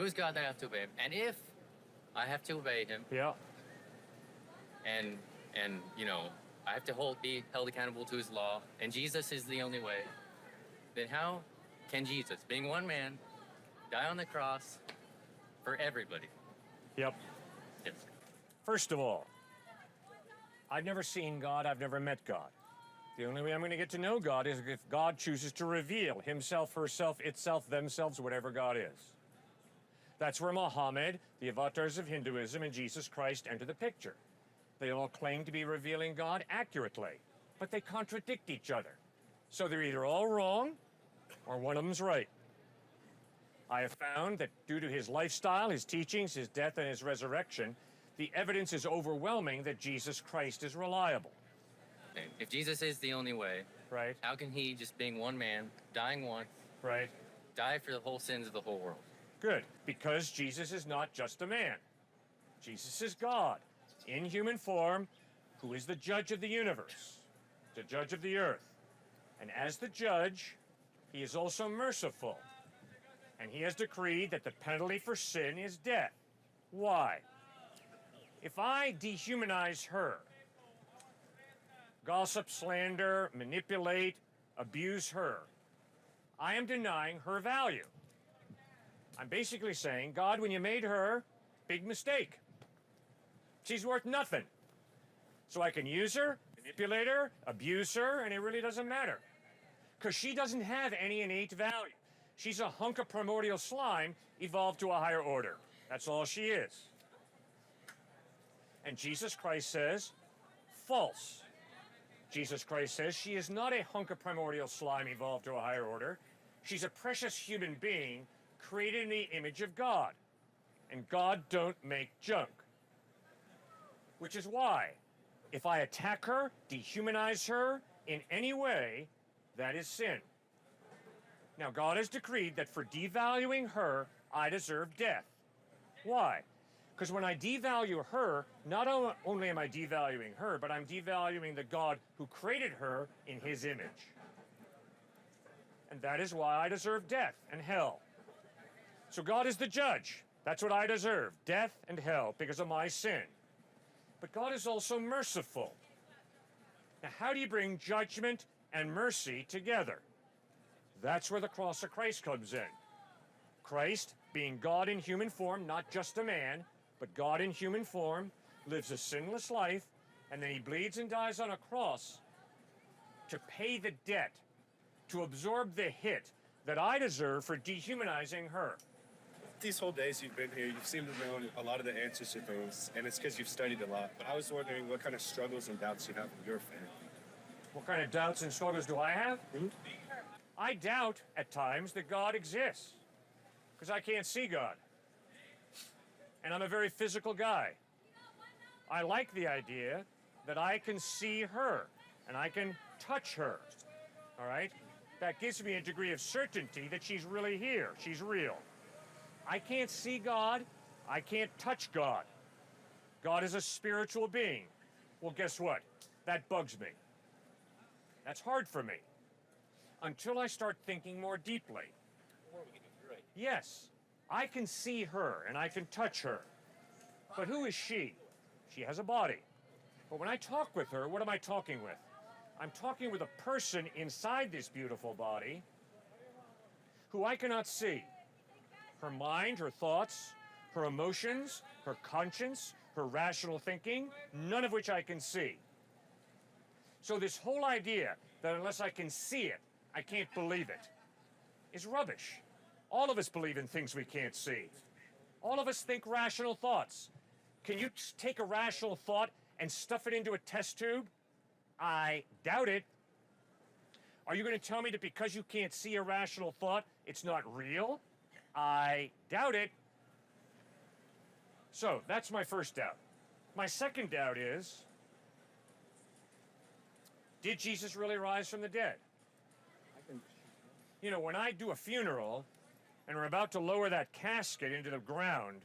Who's God that I have to obey him? And if I have to obey him, Yeah. and I have to be held accountable to his law, and Jesus is the only way, then how can Jesus, being one man, die on the cross for everybody? Yep. Yes. First of all, I've never seen God. I've never met God. The only way I'm going to get to know God is if God chooses to reveal himself, herself, itself, themselves, whatever God is. That's where Muhammad, the avatars of Hinduism, and Jesus Christ enter the picture. They all claim to be revealing God accurately, but they contradict each other. So they're either all wrong or one of them's right. I have found that due to his lifestyle, his teachings, his death, and his resurrection, the evidence is overwhelming that Jesus Christ is reliable. If Jesus is the only way, Right? how can he, just being one man, dying once, Right? die for the whole sins of the whole world? Good, because Jesus is not just a man. Jesus is God, in human form, who is the judge of the universe, the judge of the earth. And as the judge, he is also merciful. And he has decreed that the penalty for sin is death. Why? If I dehumanize her, gossip, slander, manipulate, abuse her, I am denying her value. I'm basically saying, God, when you made her, big mistake. She's worth nothing. So I can use her, manipulate her, abuse her, and it really doesn't matter. Because she doesn't have any innate value. She's a hunk of primordial slime evolved to a higher order. That's all she is. And Jesus Christ says, false. Jesus Christ says she is not a hunk of primordial slime evolved to a higher order. She's a precious human being created in the image of God. And God don't make junk. Which is why, if I attack her, dehumanize her in any way, that is sin. Now, God has decreed that for devaluing her, I deserve death. Why? Because when I devalue her, not only am I devaluing her, but I'm devaluing the God who created her in his image. And that is why I deserve death and hell. So God is the judge. That's what I deserve, death and hell, because of my sin. But God is also merciful. Now, how do you bring judgment and mercy together? That's where the cross of Christ comes in. Christ, being God in human form, not just a man, but God in human form, lives a sinless life, and then he bleeds and dies on a cross to pay the debt, to absorb the hit that I deserve for dehumanizing her. These whole days you've been here, you've seemed to know a lot of the answers to things, and it's because you've studied a lot. But I was wondering what kind of struggles and doubts you have with your faith. What kind of doubts and struggles do I have? I doubt at times that God exists, because I can't see God. And I'm a very physical guy. I like the idea that I can see her, and I can touch her, all right? That gives me a degree of certainty that she's really here, she's real. I can't see God, I can't touch God. God is a spiritual being. Well, guess what? That bugs me. That's hard for me. Until I start thinking more deeply. Yes, I can see her and I can touch her. But who is she? She has a body. But when I talk with her, what am I talking with? I'm talking with a person inside this beautiful body who I cannot see. Her mind, her thoughts, her emotions, her conscience, her rational thinking, none of which I can see. So this whole idea that unless I can see it, I can't believe it, is rubbish. All of us believe in things we can't see. All of us think rational thoughts. Can you take a rational thought and stuff it into a test tube? I doubt it. Are you going to tell me that because you can't see a rational thought, it's not real? I doubt it. So that's my first doubt. My second doubt is, did Jesus really rise from the dead? You know, when I do a funeral and we're about to lower that casket into the ground,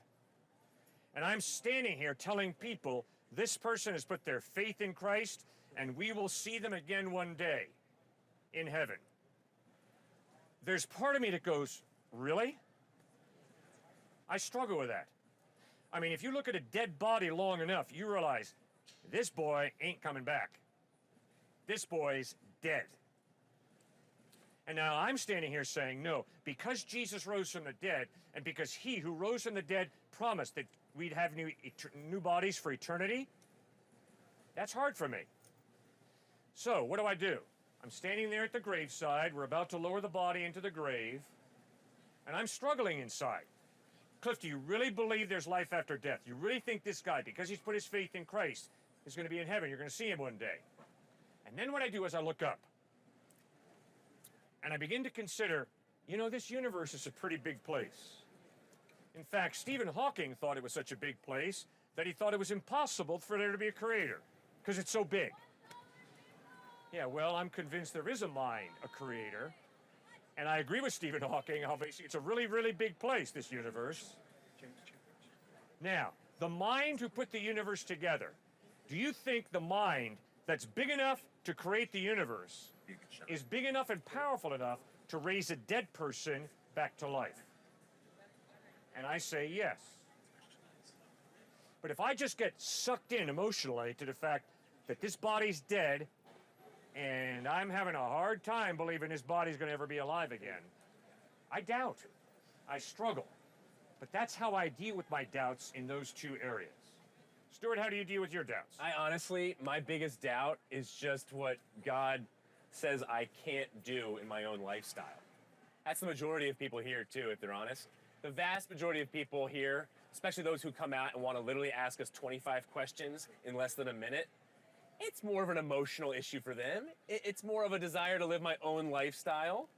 and I'm standing here telling people this person has put their faith in Christ and we will see them again one day in heaven. There's part of me that goes, really? I struggle with that. I mean, if you look at a dead body long enough, you realize this boy ain't coming back. This boy's dead. And now I'm standing here saying, no, because Jesus rose from the dead, and because he who rose from the dead promised that we'd have new bodies for eternity, that's hard for me. So what do? I'm standing there at the graveside. We're about to lower the body into the grave, and I'm struggling inside. Cliff, do you really believe there's life after death? You really think this guy, because he's put his faith in Christ, is going to be in heaven? You're going to see him one day. And then what I do is I look up. And I begin to consider, this universe is a pretty big place. In fact, Stephen Hawking thought it was such a big place that he thought it was impossible for there to be a creator, because it's so big. Yeah, well, I'm convinced there is a mind, a creator. And I agree with Stephen Hawking, obviously. It's a really, really big place, this universe. Now, the mind who put the universe together, do you think the mind that's big enough to create the universe is big enough and powerful enough to raise a dead person back to life? And I say yes. But if I just get sucked in emotionally to the fact that this body's dead and I'm having a hard time believing this body's going to ever be alive again, I doubt. I struggle. But that's how I deal with my doubts in those two areas. Stuart, how do you deal with your doubts? I honestly, my biggest doubt is just what God says I can't do in my own lifestyle. That's the majority of people here too, if they're honest. The vast majority of people here, especially those who come out and want to literally ask us 25 questions in less than a minute, it's more of an emotional issue for them. It's more of a desire to live my own lifestyle.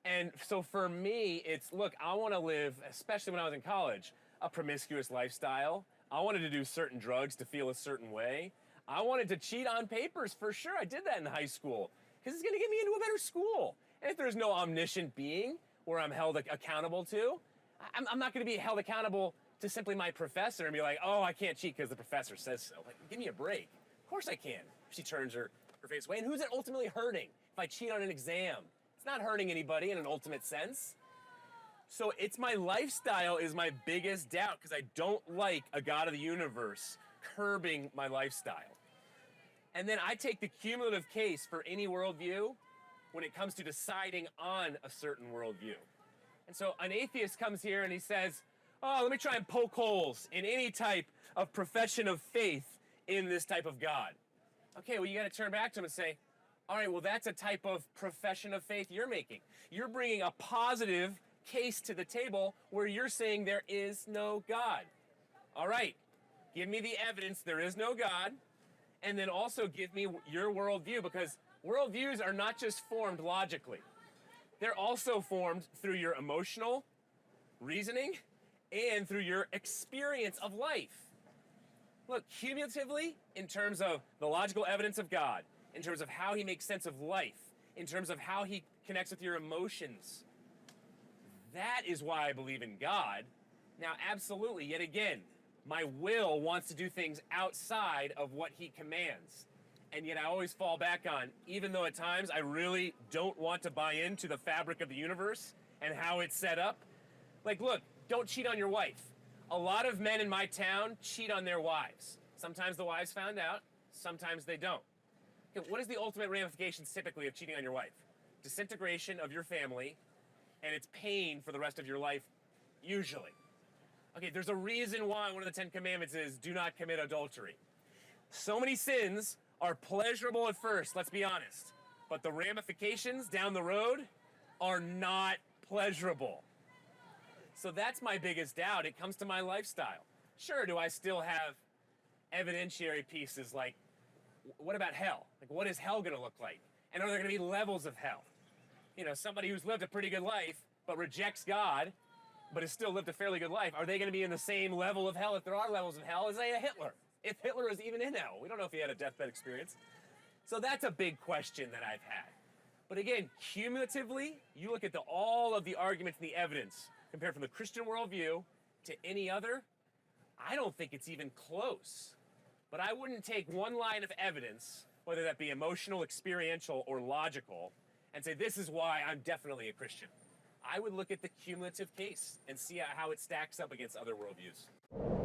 And so for me, it's, look, I want to live, especially when I was in college, a promiscuous lifestyle. I wanted to do certain drugs to feel a certain way. I wanted to cheat on papers, for sure. I did that in high school because it's going to get me into a better school. And if there's no omniscient being where I'm held accountable to, I'm not going to be held accountable to simply my professor and be like, oh, I can't cheat because the professor says so. Like, give me a break. Of course I can. She turns her face away. And who's it ultimately hurting if I cheat on an exam? It's not hurting anybody in an ultimate sense. So it's my lifestyle is my biggest doubt because I don't like a God of the universe curbing my lifestyle. And then I take the cumulative case for any worldview when it comes to deciding on a certain worldview. And so an atheist comes here and he says, oh, let me try and poke holes in any type of profession of faith in this type of God. Okay, well, you got to turn back to him and say, all right, well, that's a type of profession of faith you're making. You're bringing a positive case to the table where you're saying there is no God. All right, give me the evidence there is no God, and then also give me your worldview, because worldviews are not just formed logically. They're also formed through your emotional reasoning and through your experience of life. Look, cumulatively, in terms of the logical evidence of God, in terms of how he makes sense of life, in terms of how he connects with your emotions, that is why I believe in God. Now, absolutely, yet again, my will wants to do things outside of what he commands. And yet I always fall back on, even though at times I really don't want to buy into the fabric of the universe and how it's set up. Like, look, don't cheat on your wife. A lot of men in my town cheat on their wives. Sometimes the wives found out, sometimes they don't. Okay, what is the ultimate ramifications typically of cheating on your wife? Disintegration of your family, and it's pain for the rest of your life, usually. Okay, there's a reason why one of the 10 commandments is do not commit adultery. So many sins are pleasurable at first, let's be honest, but the ramifications down the road are not pleasurable. So that's my biggest doubt. It comes to my lifestyle. Sure, do I still have evidentiary pieces like, what about hell? Like, what is hell going to look like? And are there going to be levels of hell? You know, somebody who's lived a pretty good life but rejects God but has still lived a fairly good life, are they going to be in the same level of hell, if there are levels of hell, as a Hitler? If Hitler is even in hell. We don't know if he had a deathbed experience. So that's a big question that I've had. But again, cumulatively, you look at all of the arguments and the evidence compared from the Christian worldview to any other, I don't think it's even close. But I wouldn't take one line of evidence, whether that be emotional, experiential, or logical, and say this is why I'm definitely a Christian. I would look at the cumulative case and see how it stacks up against other worldviews.